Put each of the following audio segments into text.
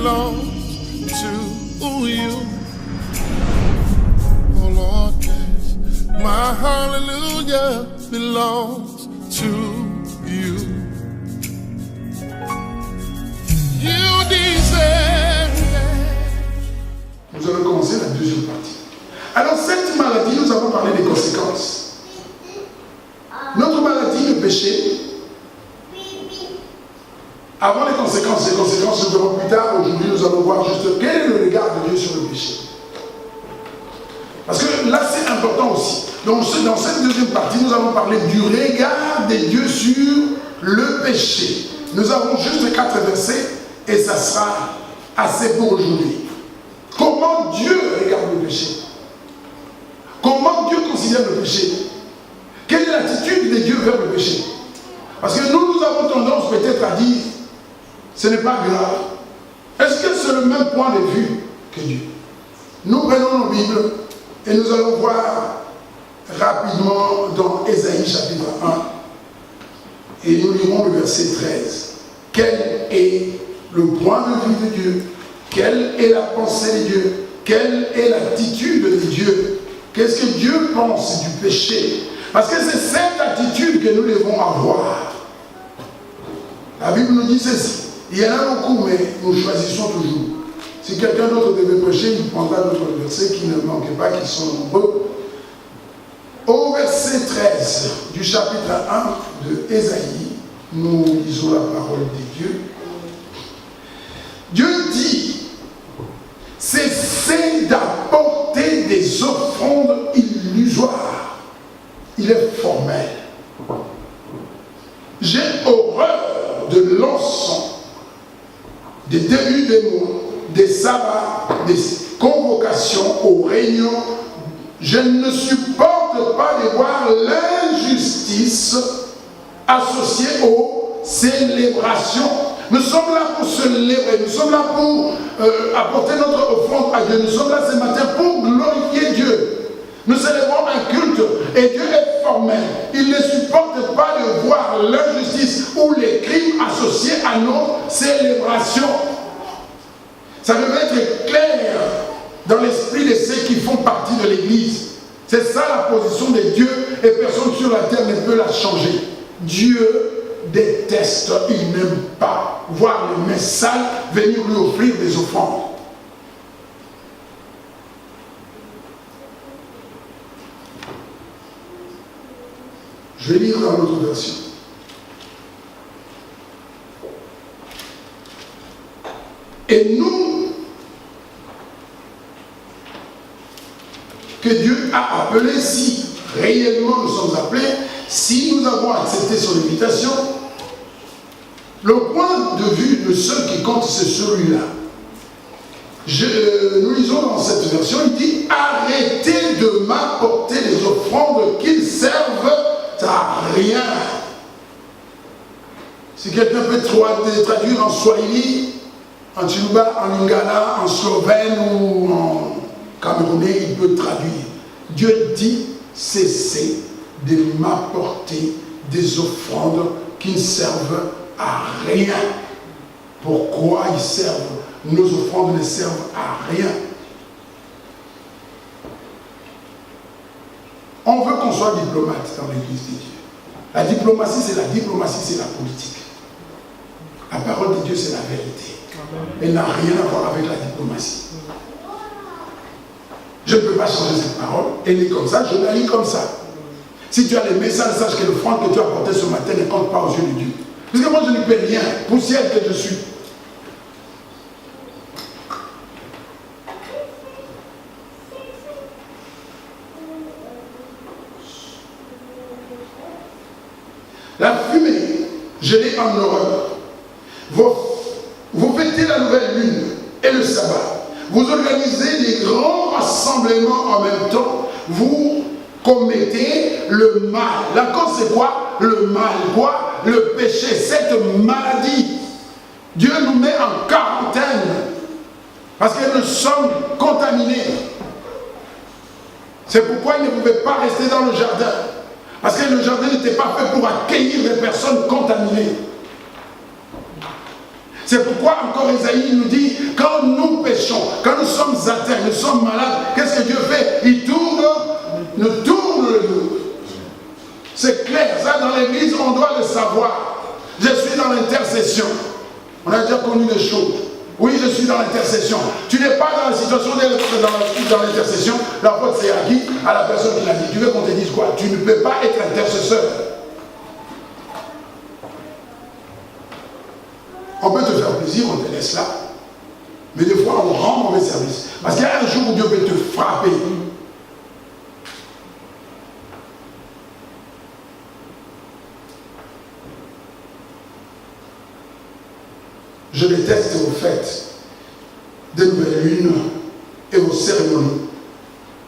belongs to you. Oh Lord, yes, my hallelujah belongs to you. You deserve it. Nous allons commencer la deuxième partie. Alors cette maladie, nous avons parlé des conséquences. Notre maladie, le péché, avant les conséquences, nous verrons plus tard. Aujourd'hui, nous allons voir juste quel est le regard de Dieu sur le péché. Parce que là, c'est important aussi. Donc, dans cette deuxième partie, nous allons parler du regard de Dieu sur le péché. Nous avons juste 4 versets et ça sera assez pour aujourd'hui. Comment Dieu regarde le péché? Comment Dieu considère le péché? Quelle est l'attitude de Dieu vers le péché? Parce que nous avons tendance peut-être à dire ce n'est pas grave. Est-ce que c'est le même point de vue que Dieu? Nous prenons nos Bibles et nous allons voir rapidement dans Ésaïe chapitre 1 et nous lirons le verset 13. Quel est le point de vue de Dieu? Quelle est la pensée de Dieu? Quelle est l'attitude de Dieu? Qu'est-ce que Dieu pense du péché? Parce que c'est cette attitude que nous devons avoir. La Bible nous dit ceci. Il y en a beaucoup, mais nous choisissons toujours. Si quelqu'un d'autre devait prêcher, il prendra d'autres versets qui ne manquent pas, qui sont nombreux. Au verset 13 du chapitre 1 de Ésaïe, nous lisons la parole de Dieu. Dieu dit, cessez d'apporter des offrandes illusoires. Il est formel. J'ai horreur de l'encens, des débuts des mots, des sabbats, des convocations aux réunions. Je ne supporte pas de voir l'injustice associée aux célébrations. Nous sommes là pour célébrer, nous sommes là pour apporter notre offrande à Dieu. Nous sommes là ce matin pour glorifier Dieu. Nous célébrons un culte et Dieu est formel. Il ne supporte pas de voir l'injustice ou les crimes associés à nos célébrations. Ça devrait être clair dans l'esprit de ceux qui font partie de l'Église. C'est ça la position de Dieu et personne sur la terre ne peut la changer. Dieu déteste, il n'aime pas voir les mains sales venir lui offrir des offrandes. Je vais lire dans l'autre version. Et nous, que Dieu a appelés, si réellement nous sommes appelés, si nous avons accepté son invitation, le point de vue de ceux qui comptent, c'est celui-là. Nous lisons dans cette version, il dit, arrêtez de m'apporter les offrandes qu'ils servent à rien. Si quelqu'un peut traduire en Swahili, en Chiluba, en Lingala, en slovène ou en camerounais, il peut traduire. Dieu dit, cessez de m'apporter des offrandes qui ne servent à rien. Pourquoi ils servent? Nos offrandes ne servent à rien. On veut qu'on soit diplomate dans l'Église de Dieu. La diplomatie, c'est la politique. La parole de Dieu, c'est la vérité. Elle n'a rien à voir avec la diplomatie. Je ne peux pas changer cette parole. Elle est comme ça, je la lis comme ça. Si tu as les messages, sache que l'offrande que tu as apportée ce matin ne compte pas aux yeux de Dieu. Parce que moi, je ne peux rien. Poussière que je suis. La fumée, je l'ai en horreur. Vous fêtez la nouvelle lune et le sabbat. Vous organisez des grands rassemblements en même temps. Vous commettez le mal. La cause, c'est quoi? Le mal. Quoi? Le péché, cette maladie. Dieu nous met en quarantaine parce que nous sommes contaminés. C'est pourquoi il ne pouvait pas rester dans le jardin. Parce que le jardin n'était pas fait pour accueillir des personnes contaminées. C'est pourquoi encore Isaïe nous dit, quand nous péchons, quand nous sommes atteints, nous sommes malades, qu'est-ce que Dieu fait? Il nous tourne le dos. C'est clair, ça dans l'église, on doit le savoir. Je suis dans l'intercession. On a déjà connu des choses. Oui, je suis dans l'intercession. Tu n'es pas dans la situation d'être dans l'intercession. La faute c'est à qui? À la personne qui l'a dit. Tu veux qu'on te dise quoi? Tu ne peux pas être intercesseur. On peut te faire plaisir, on te laisse là. Mais des fois, on rend mauvais service. Parce qu'il y a un jour où Dieu peut te frapper. Je déteste vos fêtes de nouvelles lunes et vos cérémonies.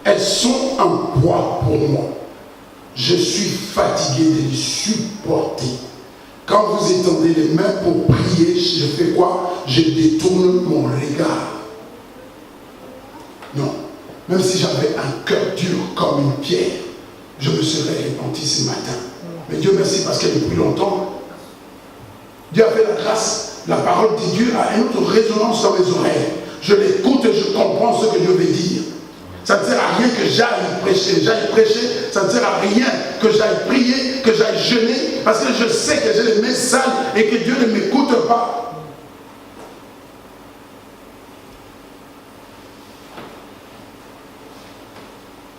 Elles sont un poids pour moi. Je suis fatigué de les supporter. Quand vous étendez les mains pour prier, je fais quoi? Je détourne mon regard. Non. Même si j'avais un cœur dur comme une pierre, je me serais repenti ce matin. Mais Dieu merci parce que depuis longtemps, Dieu a fait la grâce. La parole de Dieu a une autre résonance dans mes oreilles. Je l'écoute et je comprends ce que Dieu veut dire. Ça ne sert à rien que j'aille prêcher, ça ne sert à rien que j'aille prier, que j'aille jeûner, parce que je sais que j'ai les mains sales et que Dieu ne m'écoute pas.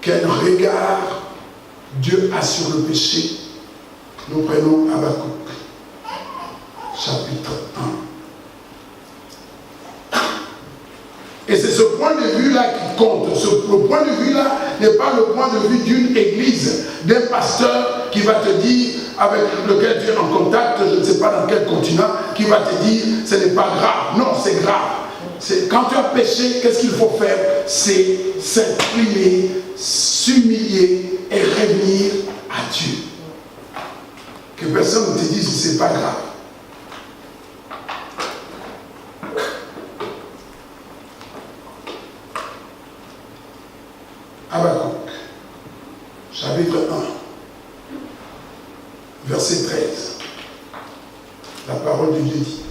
Quel regard Dieu a sur le péché? Nous prenons Habakkuk, chapitre 1. Et c'est ce point de vue-là qui compte. Le point de vue-là n'est pas le point de vue d'une église, d'un pasteur qui va te dire, avec lequel tu es en contact, je ne sais pas dans quel continent, qui va te dire, ce n'est pas grave. Non, c'est grave. Quand tu as péché, qu'est-ce qu'il faut faire? C'est s'incliner, s'humilier et revenir à Dieu. Que personne ne te dise, c'est pas grave. Habakkuk, chapitre 1, verset 13. La parole de Dieu dit: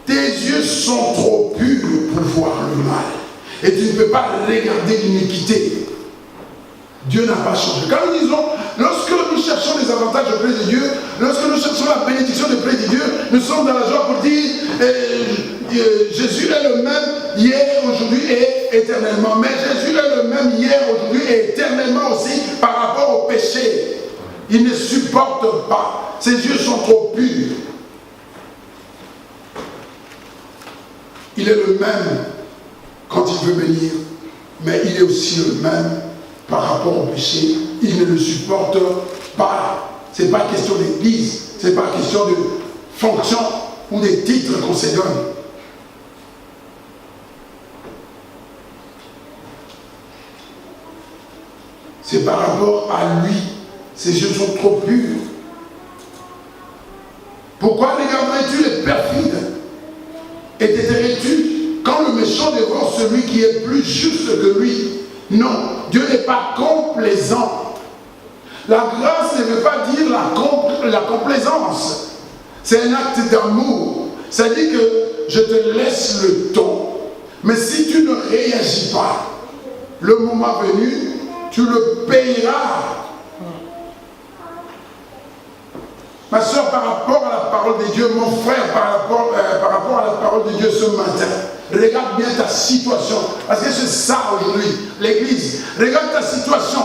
tes yeux sont trop purs pour voir le mal, et tu ne peux pas regarder l'iniquité. Dieu n'a pas changé. Quand nous disons, lorsque nous cherchons les avantages auprès de Dieu, lorsque nous cherchons la bénédiction auprès de Dieu, nous sommes dans la joie pour dire Jésus est le même hier, aujourd'hui et éternellement. Mais Jésus est le même hier, aujourd'hui et éternellement aussi par rapport au péché. Il ne supporte pas. Ses yeux sont trop purs. Il est le même quand il veut bénir, mais il est aussi le même par rapport au péché. Il ne le supporte pas. Ce n'est pas question d'église, ce n'est pas question de fonction ou des titres qu'on se donne. C'est par rapport à lui. Ses yeux sont trop purs. Pourquoi regarderais-tu les perfides et t'éteillerais-tu quand le méchant dévore celui qui est plus juste que lui? Non, Dieu n'est pas complaisant. La grâce ne veut pas dire la complaisance. C'est un acte d'amour. Ça dit que je te laisse le temps. Mais si tu ne réagis pas, le moment venu, tu le payeras. Ma soeur, par rapport à la parole de Dieu, mon frère, par rapport à la parole de Dieu ce matin, regarde bien ta situation. Parce que c'est ça aujourd'hui, l'église. Regarde ta situation.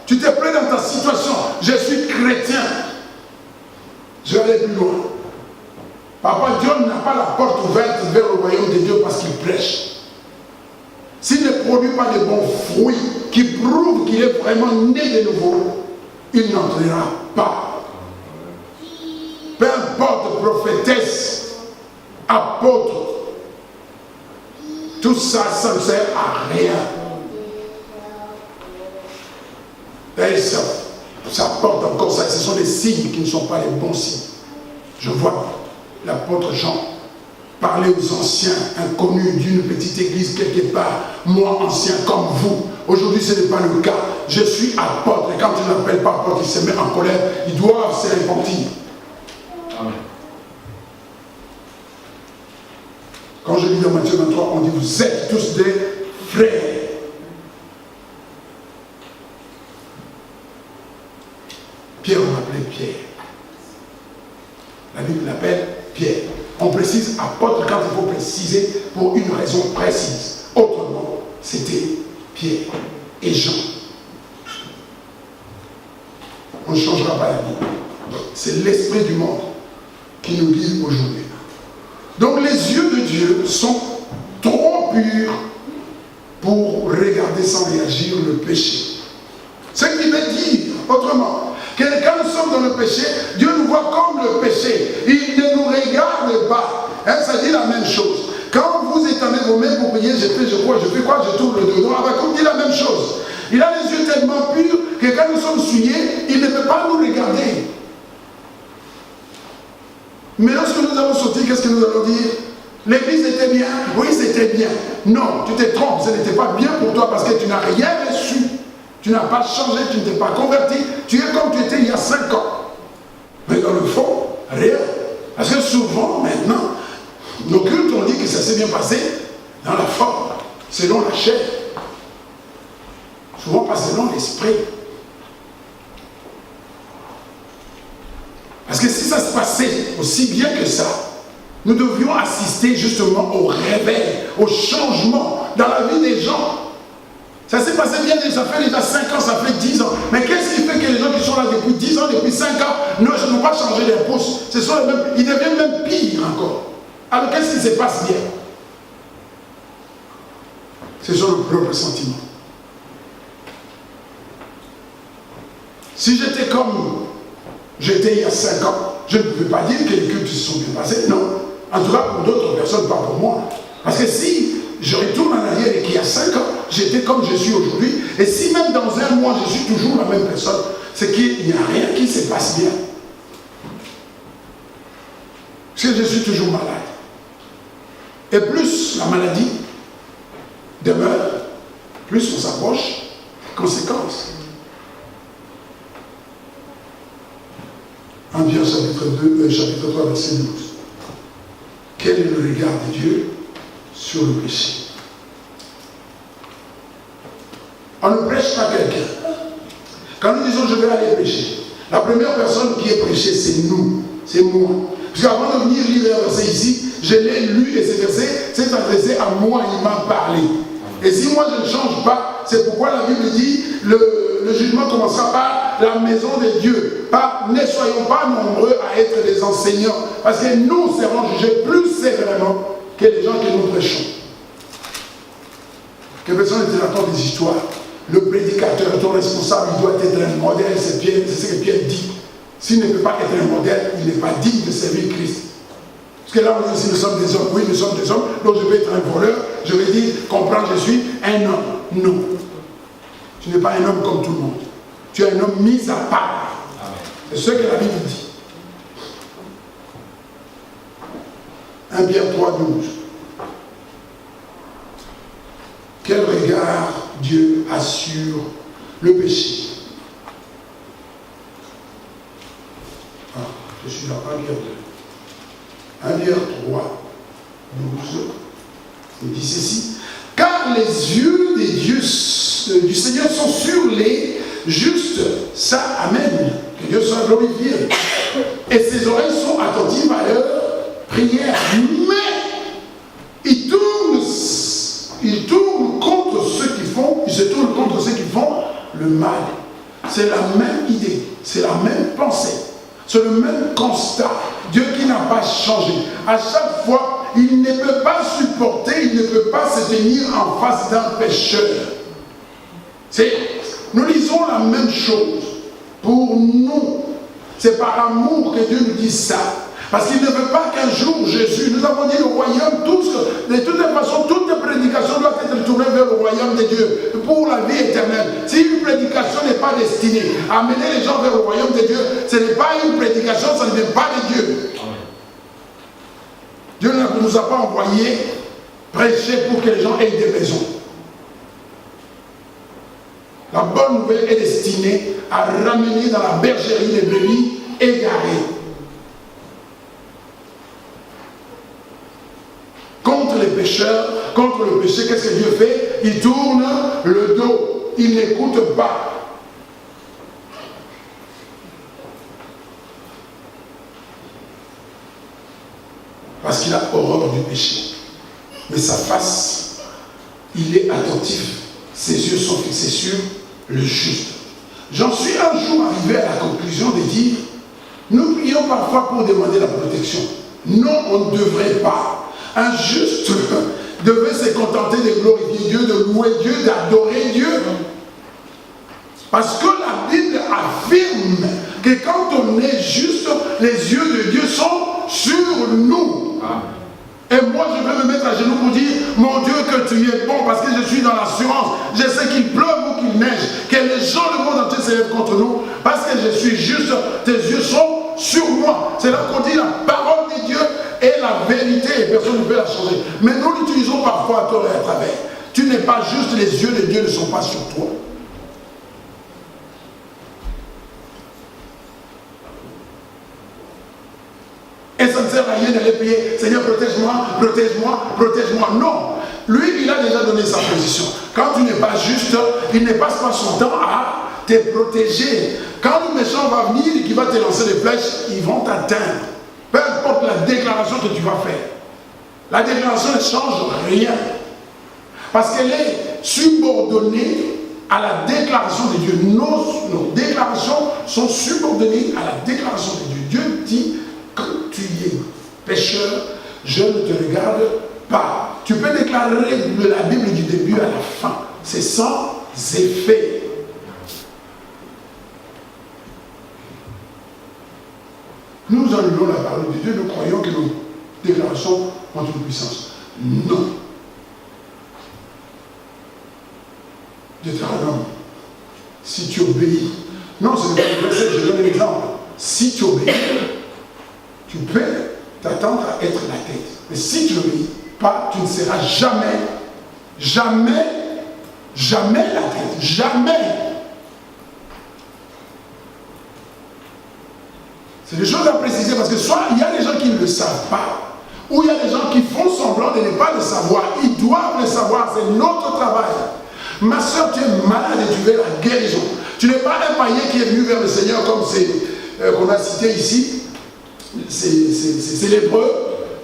Tu te plais dans ta situation. Je suis chrétien. Je vais aller plus loin. Papa, Dieu n'a pas la porte ouverte vers le royaume de Dieu parce qu'il prêche. S'il ne produit pas de bons fruits qui prouvent qu'il est vraiment né de nouveau, il n'entrera pas. Peu importe, prophétesse, apôtre, tout ça, ça ne sert à rien. Et ça porte encore ça. Ce sont des signes qui ne sont pas les bons signes. Je vois l'apôtre Jean parler aux anciens inconnus d'une petite église quelque part. Moi, ancien comme vous. Aujourd'hui, ce n'est pas le cas. Je suis apôtre. Et quand tu n'appelles pas apôtre, il se met en colère. Ils doivent se repentir. Amen. Quand je lis dans Matthieu 23, on dit vous êtes tous des frères. Pierre, on l'appelait Pierre. La Bible l'appelle Pierre. On précise apôtre quand il faut préciser pour une raison précise. Autrement, c'était Pierre et Jean. On ne changera pas la Bible. C'est l'esprit du monde qui nous guide aujourd'hui. Donc les yeux de Dieu sont trop purs pour regarder sans réagir le péché. Ce qui veut dire, autrement, que quand nous sommes dans le péché, Dieu nous voit comme le péché. Il ne nous regarde pas. Hein, ça dit la même chose. Quand vous étendez vos mains pour prier, je fais quoi, je tourne le dos. Habakkuk dit la même chose. Il a les yeux tellement purs que quand nous sommes souillés, il ne peut pas nous regarder. Mais lorsque nous allons sortir, qu'est-ce que nous allons dire? L'église était bien. Oui, c'était bien. Non, tu te trompes. Ce n'était pas bien pour toi parce que tu n'as rien reçu. Tu n'as pas changé, tu ne t'es pas converti. Tu es comme tu étais il y a 5 ans. Mais dans le fond, rien. Parce que souvent, maintenant, nos cultes ont dit que ça s'est bien passé dans la forme, selon la chair. Souvent pas selon l'esprit. Parce que si ça se passait aussi bien que ça, nous devions assister justement au réveil, au changement dans la vie des gens. Ça s'est passé bien, ça fait déjà 5 ans, ça fait 10 ans. Mais qu'est-ce qui fait que les gens qui sont là depuis 10 ans, depuis 5 ans, n'ont pas changé les pouces? Ce sont les mêmes, ils deviennent même pires encore. Alors qu'est-ce qui se passe bien? Ce sont nos propres sentiments. Si j'étais comme j'étais il y a 5 ans, je ne pouvais pas dire que les cultes se sont bien passés. Non. En tout cas, pour d'autres personnes, pas pour moi. Parce que si je retourne en arrière et qu'il y a 5 ans, j'étais comme je suis aujourd'hui. Et si même dans un mois, je suis toujours la même personne, c'est qu'il n'y a rien qui se passe bien. Parce que je suis toujours malade. Et plus la maladie demeure, plus on s'approche des conséquences. 1 Pierre chapitre 3, verset 12. Quel est le regard de Dieu sur le péché? On ne prêche pas quelqu'un. Quand nous disons je vais aller prêcher, la première personne qui est prêchée, c'est nous, c'est moi. Parce qu'avant de venir lire un verset ici, je l'ai lu et ce verset s'est adressé à moi, il m'a parlé. Et si moi je ne change pas, c'est pourquoi la Bible dit le jugement commencera par la maison de Dieu. Ne soyons pas nombreux à être des enseignants, parce que nous serons jugés plus sévèrement que les gens que nous prêchons. Que personne ne te raconte des histoires. Le prédicateur, ton responsable, il doit être un modèle, c'est ce que Pierre dit. S'il ne peut pas être un modèle, il n'est pas digne de servir Christ. Parce que là, on dit si nous sommes des hommes, oui, nous sommes des hommes, donc je vais être un voleur, je vais dire, comprends, je suis un homme. Non. Tu n'es pas un homme comme tout le monde. Tu es un homme mis à part. C'est ce que la Bible dit. 1 Pierre 3, 12. Quel regard Dieu a sur le péché? Je suis dans 1 Pierre 2. 1 Pierre 3, 12. Il dit ceci. Car les yeux des dieux du Seigneur sont sur les justes. Ça, amen. Que Dieu soit glorifié. Et ses oreilles sont attentives à leur prière. Mais il tourne contre ceux qui font, il se tourne contre ceux qui font le mal. C'est la même idée, c'est la même pensée, c'est le même constat. Dieu qui n'a pas changé. À chaque fois, il ne peut pas supporter, il ne peut pas se tenir en face d'un pécheur. Nous lisons la même chose. Pour nous, c'est par amour que Dieu nous dit ça. Parce qu'il ne veut pas qu'un jour Jésus, nous avons dit le royaume, de toutes les façons, toute prédication doit être tournée vers le royaume de Dieu, pour la vie éternelle. Si une prédication n'est pas destinée à amener les gens vers le royaume de Dieu, ce n'est pas une prédication, ça ne vient pas de Dieu. Dieu ne nous a pas envoyé prêcher pour que les gens aient des maisons. La bonne nouvelle est destinée à ramener dans la bergerie les brebis égarées. contre les pécheurs, contre le péché. Qu'est-ce que Dieu fait? Il tourne le dos. Il n'écoute pas. Parce qu'il a horreur du péché. Mais sa face, il est attentif. Ses yeux sont fixés sur le juste. J'en suis un jour arrivé à la conclusion de dire, nous prions parfois pour demander la protection. Non, on ne devrait pas. Un juste devait se contenter de glorifier Dieu, de louer Dieu, d'adorer Dieu. Parce que la Bible affirme que quand on est juste, les yeux de Dieu sont sur nous. Et moi, je vais me mettre à genoux pour dire, mon Dieu, que tu es bon, parce que je suis dans l'assurance. Je sais qu'il pleuve ou qu'il neige, que les gens du monde entier s'élèvent contre nous, parce que je suis juste, tes yeux sont sur moi. C'est là qu'on dit la parole de Dieu est la vérité et personne ne peut la changer. Mais nous l'utilisons parfois à tort et à travers. Tu n'es pas juste, les yeux de Dieu ne sont pas sur toi. Et ça ne sert à rien d'aller prier, Seigneur, protège-moi, protège-moi, protège-moi. Non, lui, il a déjà donné sa position. Quand tu n'es pas juste, il ne passe pas son temps à te protéger. Quand le méchant va venir et qu'il va te lancer des flèches, ils vont t'atteindre. Peu importe la déclaration que tu vas faire. La déclaration ne change rien. Parce qu'elle est subordonnée à la déclaration de Dieu. Nos déclarations sont subordonnées à la déclaration de Dieu. Dieu dit, quand tu es pécheur, je ne te regarde pas. Tu peux déclarer la Bible du début à la fin. C'est sans effet. Nous annulons la parole de Dieu, nous croyons que nos déclarations ont une puissance. Non. Deutéronome, si tu obéis, non, ce n'est pas le verset, je donne un exemple. Si tu obéis, tu peux t'attendre à être la tête. Mais si tu n'obéis pas, tu ne seras jamais, jamais, jamais la tête. Jamais. C'est des choses à préciser parce que soit il y a des gens qui ne le savent pas, ou il y a des gens qui font semblant de ne pas le savoir. Ils doivent le savoir, c'est notre travail. Ma soeur, tu es malade et tu veux la guérison. Tu n'es pas un païen qui est venu vers le Seigneur comme c'est qu'on a cité ici. C'est l'hébreu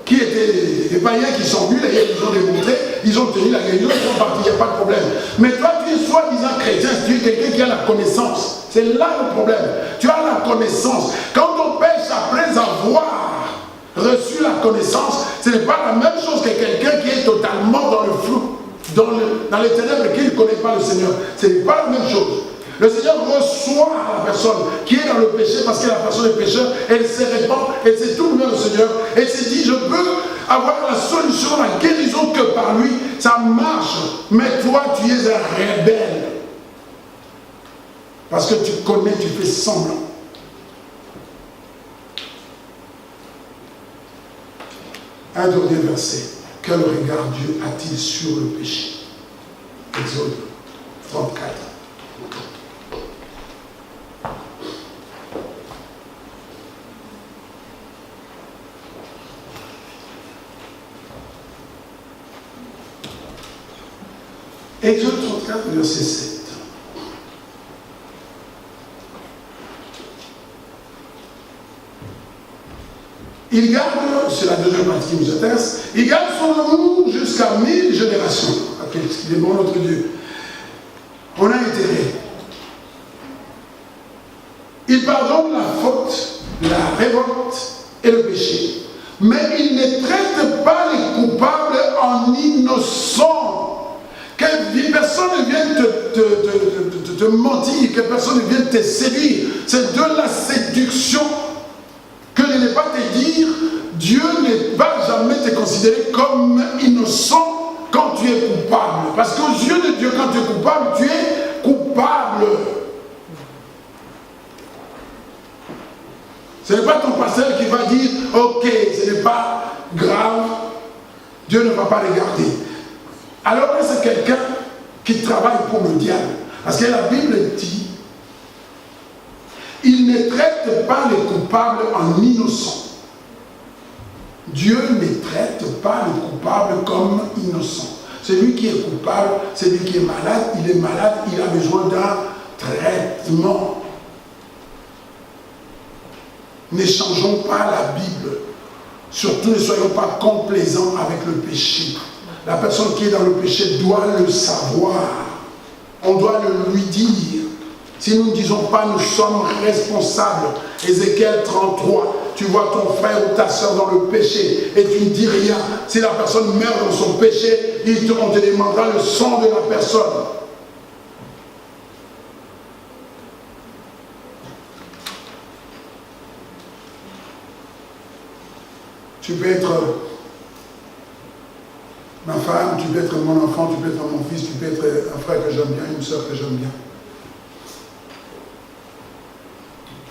qui étaient des païens qui sont venus, ils ont démontré, ils ont tenu la guérison, ils sont partis, il n'y a pas de problème. Mais toi, tu es soi-disant chrétien, tu es quelqu'un qui a la connaissance. C'est là le problème. Tu as la connaissance. Quand on pêche après avoir reçu la connaissance, ce n'est pas la même chose que quelqu'un qui est totalement dans le flou, dans les ténèbres et qui ne connaît pas le Seigneur. Ce n'est pas la même chose. Le Seigneur reçoit la personne qui est dans le péché parce que la personne est pécheur, elle se répand, elle se tourne vers le Seigneur, elle se dit, je peux avoir la solution, la guérison que par lui, ça marche. Mais toi, tu es un rebelle. Parce que tu connais, tu fais semblant. Un dernier verset. Quel regard Dieu a-t-il sur le péché? Exode 34. Exode 34, verset 7. Il garde, c'est la deuxième partie qui nous intéresse, il garde son amour jusqu'à 1000 générations. Il est bon notre Dieu. On a intérêt. Il pardonne la faute, la révolte et le péché. Mais il ne traite pas les coupables en innocents. Que personne ne vienne te mentir, que personne ne vienne te séduire. C'est de la séduction. Que je n'ai pas te dire, Dieu ne va jamais te considérer comme innocent quand tu es coupable. Parce qu'aux yeux de Dieu, quand tu es coupable, tu es coupable. Ce n'est pas ton pasteur qui va dire, ok, ce n'est pas grave, Dieu ne va pas regarder. Alors là, c'est quelqu'un qui travaille pour le diable. Parce que la Bible dit, il ne traite pas les coupables en innocents. Dieu ne traite pas le coupable comme innocent. Celui qui est coupable, celui qui est malade, il a besoin d'un traitement. N'échangeons pas la Bible. Surtout, ne soyons pas complaisants avec le péché. La personne qui est dans le péché doit le savoir. On doit le lui dire. Si nous ne disons pas, nous sommes responsables. Ézéchiel 33, tu vois ton frère ou ta soeur dans le péché et tu ne dis rien. Si la personne meurt dans son péché, on te demandera le sang de la personne. Tu peux être ma femme, tu peux être mon enfant, tu peux être mon fils, tu peux être un frère que j'aime bien, une soeur que j'aime bien.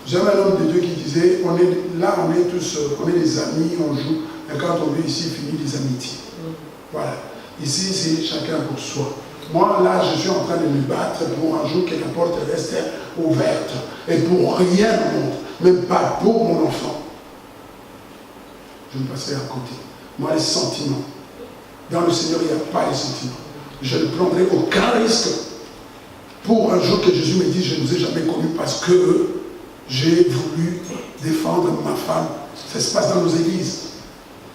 J'avais un homme de Dieu qui disait, on est tous, on est des amis, on joue, et quand on vient ici, finit les amitiés. Voilà. Ici, c'est chacun pour soi. Moi, là, je suis en train de me battre pour un jour que la porte reste ouverte. Et pour rien au monde, même pas pour mon enfant. Je me passerai à côté. Moi, les sentiments. Dans le Seigneur, il n'y a pas de sentiments. Je ne prendrai aucun risque pour un jour que Jésus me dise, je ne vous ai jamais connu parce que j'ai voulu défendre ma femme. Ça se passe dans nos églises.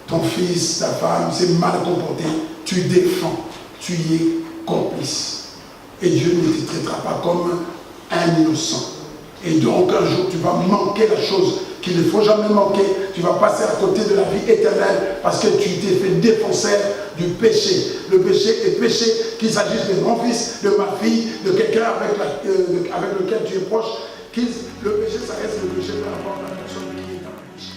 Ton fils, ta femme, s'est mal comporté. Tu défends. Tu y es complice. Et Dieu ne te traitera pas comme un innocent. Et donc, un jour, tu vas manquer la chose qu'il ne faut jamais manquer. Tu vas passer à côté de la vie éternelle parce que tu t'es fait défoncer du péché. Le péché est péché, qu'il s'agisse de mon fils, de ma fille, de quelqu'un avec lequel tu es proche. Le péché, ça reste le péché par rapport à la personne qui est dans le péché.